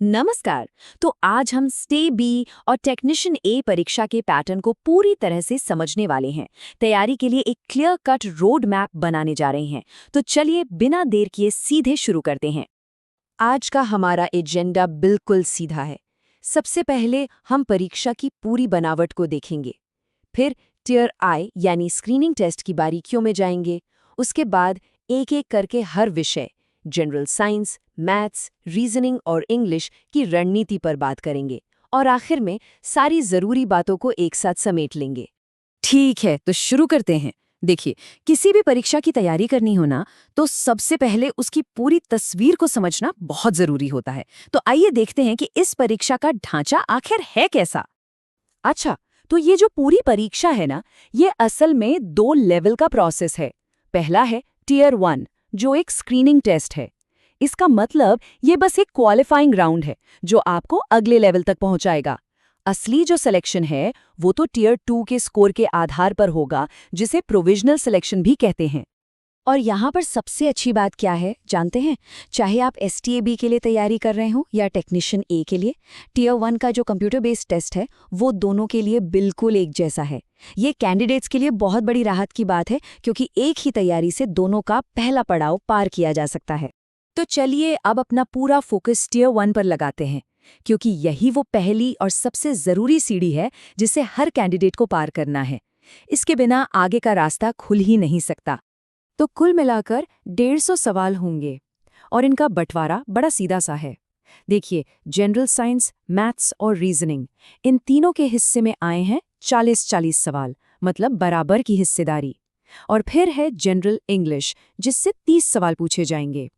नमस्कार। तो आज हम स्टे बी और टेक्नीशियन ए परीक्षा के पैटर्न को पूरी तरह से समझने वाले हैं। तैयारी के लिए एक क्लियर कट रोड मैप बनाने जा रहे हैं। तो चलिए बिना देर किए सीधे शुरू करते हैं। आज का हमारा एजेंडा बिल्कुल सीधा है। सबसे पहले हम परीक्षा की पूरी बनावट को देखेंगे। फिर टियर आई यानी स्क्रीनिंग टेस्ट की बारीकियों में जाएंगे। उसके बाद एक एक करके हर विषय जनरल साइंस, मैथ्स, रीजनिंग और इंग्लिश की रणनीति पर बात करेंगे और आखिर में सारी जरूरी बातों को एक साथ समेट लेंगे। ठीक है, तो शुरू करते हैं। देखिए, किसी भी परीक्षा की तैयारी करनी हो ना, तो सबसे पहले उसकी पूरी तस्वीर को समझना बहुत जरूरी होता है। तो आइए देखते हैं कि इस परीक्षा का ढांचा आखिर है कैसा। अच्छा, तो ये जो पूरी परीक्षा है ना, ये असल में 2 लेवल का प्रोसेस है। पहला है टियर 1, जो एक स्क्रीनिंग टेस्ट है। इसका मतलब ये बस एक क्वालिफाइंग राउंड है जो आपको अगले लेवल तक पहुंचाएगा। असली जो सिलेक्शन है वो तो टियर 2 के स्कोर के आधार पर होगा, जिसे प्रोविजनल सिलेक्शन भी कहते हैं। और यहाँ पर सबसे अच्छी बात क्या है जानते हैं? चाहे आप एसटीएबी के लिए तैयारी कर रहे हो या टेक्नीशियन ए के लिए, टियर 1 का जो कंप्यूटर बेस्ड टेस्ट है वो दोनों के लिए बिल्कुल एक जैसा है। ये कैंडिडेट्स के लिए बहुत बड़ी राहत की बात है, क्योंकि एक ही तैयारी से दोनों का पहला पड़ाव पार किया जा सकता है। तो चलिए अब अपना पूरा फोकस टियर 1 पर लगाते हैं, क्योंकि यही वो पहली और सबसे ज़रूरी सीढ़ी है जिसे हर कैंडिडेट को पार करना है। इसके बिना आगे का रास्ता खुल ही नहीं सकता। तो कुल मिलाकर 150 सवाल होंगे और इनका बंटवारा बड़ा सीधा सा है। देखिए, जनरल साइंस, मैथ्स और रीजनिंग, इन तीनों के हिस्से में आए हैं 40-40 सवाल, मतलब बराबर की हिस्सेदारी। और फिर है जनरल इंग्लिश, जिससे 30 सवाल पूछे जाएंगे।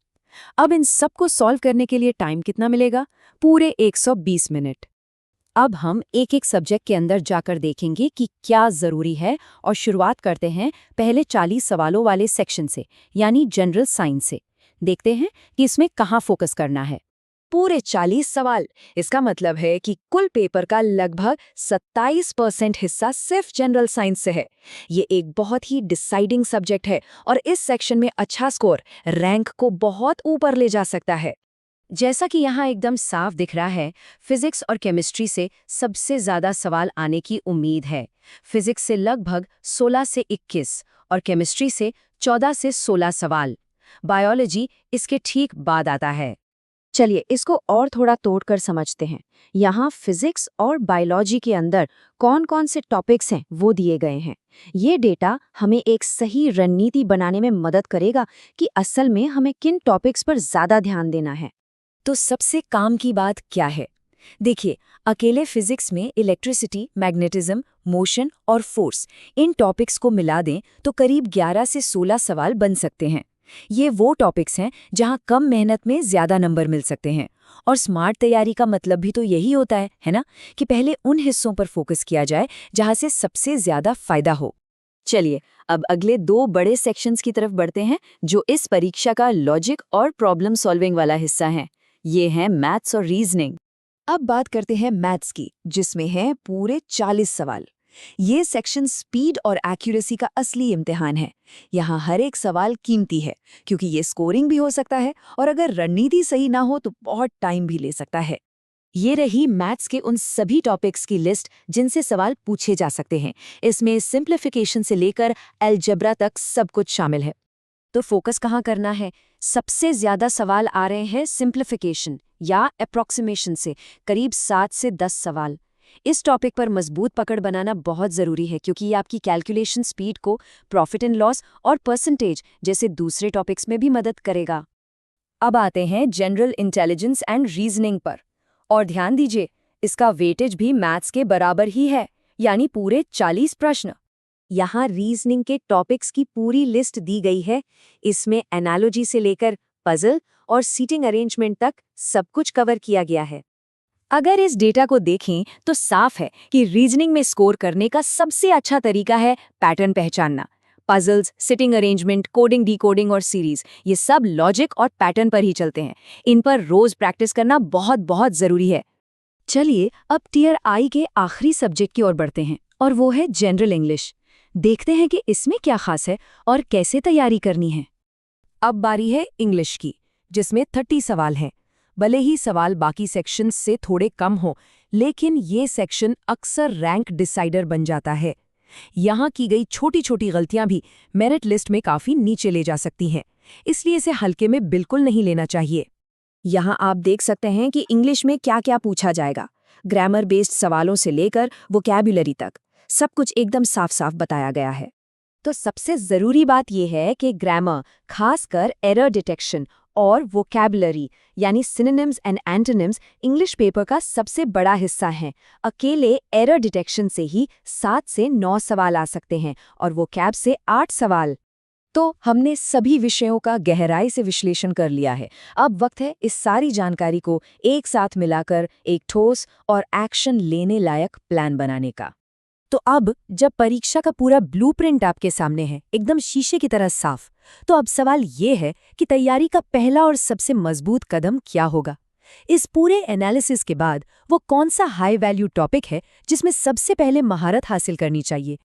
अब इन सब को सॉल्व करने के लिए टाइम कितना मिलेगा? पूरे 120 मिनट। अब हम एक एक सब्जेक्ट के अंदर जाकर देखेंगे कि क्या ज़रूरी है, और शुरुआत करते हैं पहले 40 सवालों वाले सेक्शन से, यानी जनरल साइंस से। देखते हैं कि इसमें कहाँ फोकस करना है। पूरे 40 सवाल, इसका मतलब है कि कुल पेपर का लगभग 27% हिस्सा सिर्फ जनरल साइंस से है। ये एक बहुत ही डिसाइडिंग सब्जेक्ट है और इस सेक्शन में अच्छा स्कोर रैंक को बहुत ऊपर ले जा सकता है। जैसा कि यहाँ एकदम साफ दिख रहा है, फिजिक्स और केमिस्ट्री से सबसे ज़्यादा सवाल आने की उम्मीद है। फिजिक्स से लगभग 16 से 21 और केमिस्ट्री से 14 से 16 सवाल। बायोलॉजी इसके ठीक बाद आता है। चलिए इसको और थोड़ा तोड़कर समझते हैं। यहाँ फिजिक्स और बायोलॉजी के अंदर कौन-कौन से टॉपिक्स हैं वो दिए गए हैं। ये डेटा हमें एक सही रणनीति बनाने में मदद करेगा कि असल में हमें किन टॉपिक्स पर ज़्यादा ध्यान देना है। तो सबसे काम की बात क्या है? देखिए, अकेले फिजिक्स में इलेक्ट्रिसिटी, मैग्नेटिज्म, मोशन और फोर्स, इन टॉपिक्स को मिला दें तो करीब 11 से 16 सवाल बन सकते हैं। ये वो टॉपिक्स हैं जहां कम मेहनत में ज़्यादा नंबर मिल सकते हैं। और स्मार्ट तैयारी का मतलब भी तो यही होता है ना? कि पहले उन हिस्सों पर फोकस किया जाए जहां से सबसे ज़्यादा फायदा हो। चलिए अब अगले 2 बड़े सेक्शंस की तरफ बढ़ते हैं, जो इस परीक्षा का लॉजिक और प्रॉब्लम सॉल्विंग वाला हिस्सा है। ये हैं मैथ्स और रीजनिंग। अब बात करते हैं मैथ्स की, जिसमें हैं पूरे 40 सवाल। ये सेक्शन स्पीड और एक्यूरेसी का असली इम्तिहान है। यहाँ हर एक सवाल कीमती है, क्योंकि ये स्कोरिंग भी हो सकता है और अगर रणनीति सही ना हो तो बहुत टाइम भी ले सकता है। ये रही मैथ्स के उन सभी टॉपिक्स की लिस्ट जिनसे सवाल पूछे जा सकते हैं। इसमें सिंप्लीफिकेशन से लेकर अलजेब्रा तक सब कुछ शामिल है। तो फोकस कहाँ करना है? सबसे ज्यादा सवाल आ रहे हैं सिंप्लीफिकेशन या अप्रॉक्सीमेशन से, करीब 7 से 10 सवाल। इस टॉपिक पर मजबूत पकड़ बनाना बहुत ज़रूरी है, क्योंकि ये आपकी कैलकुलेशन स्पीड को प्रॉफिट एंड लॉस और परसेंटेज जैसे दूसरे टॉपिक्स में भी मदद करेगा। अब आते हैं जनरल इंटेलिजेंस एंड रीजनिंग पर। और ध्यान दीजिए, इसका वेटेज भी मैथ्स के बराबर ही है, यानी पूरे 40 प्रश्न। यहाँ रीजनिंग के टॉपिक्स की पूरी लिस्ट दी गई है। इसमें एनालॉजी से लेकर पजल और सीटिंग अरेंजमेंट तक सब कुछ कवर किया गया है। अगर इस डेटा को देखें तो साफ है कि रीजनिंग में स्कोर करने का सबसे अच्छा तरीका है पैटर्न पहचानना। Puzzles, sitting arrangement, coding, decoding और सीरीज, ये सब लॉजिक और पैटर्न पर ही चलते हैं। इन पर रोज प्रैक्टिस करना बहुत बहुत जरूरी है। चलिए अब टियर आई के आखिरी सब्जेक्ट की ओर बढ़ते हैं, और वो है जनरल इंग्लिश। देखते हैं कि इसमें क्या खास है और कैसे तैयारी करनी है। अब बारी है इंग्लिश की, जिसमें 30 सवाल हैं। भले ही सवाल बाकी सेक्शंस से थोड़े कम हो, लेकिन ये सेक्शन अक्सर रैंक डिसाइडर बन जाता है। यहाँ की गई छोटी-छोटी गलतियां भी मेरिट लिस्ट में काफी नीचे ले जा सकती हैं, इसलिए इसे हल्के में बिल्कुल नहीं लेना चाहिए। यहाँ आप देख सकते हैं कि इंग्लिश में क्या क्या पूछा जाएगा। ग्रामर बेस्ड सवालों से लेकर वोकैब्युलरी तक सब कुछ एकदम साफ साफ बताया गया है। तो सबसे ज़रूरी बात यह है कि ग्रामर, खासकर एरर डिटेक्शन और वोकैबुलरी यानी synonyms and antonyms English paper का सबसे बड़ा हिस्सा हैं। अकेले एरर डिटेक्शन से ही 7 से 9 सवाल आ सकते हैं और वोकैब से 8 सवाल। तो हमने सभी विषयों का गहराई से विश्लेषण कर लिया है। अब वक्त है इस सारी जानकारी को एक साथ मिलाकर एक ठोस और एक्शन लेने लायक प्लान बनाने का। तो अब जब परीक्षा का पूरा ब्लूप्रिंट आपके सामने है, एकदम शीशे की तरह साफ, तो अब सवाल ये है कि तैयारी का पहला और सबसे मजबूत कदम क्या होगा? इस पूरे एनालिसिस के बाद वो कौन सा हाई वैल्यू टॉपिक है जिसमें सबसे पहले महारत हासिल करनी चाहिए?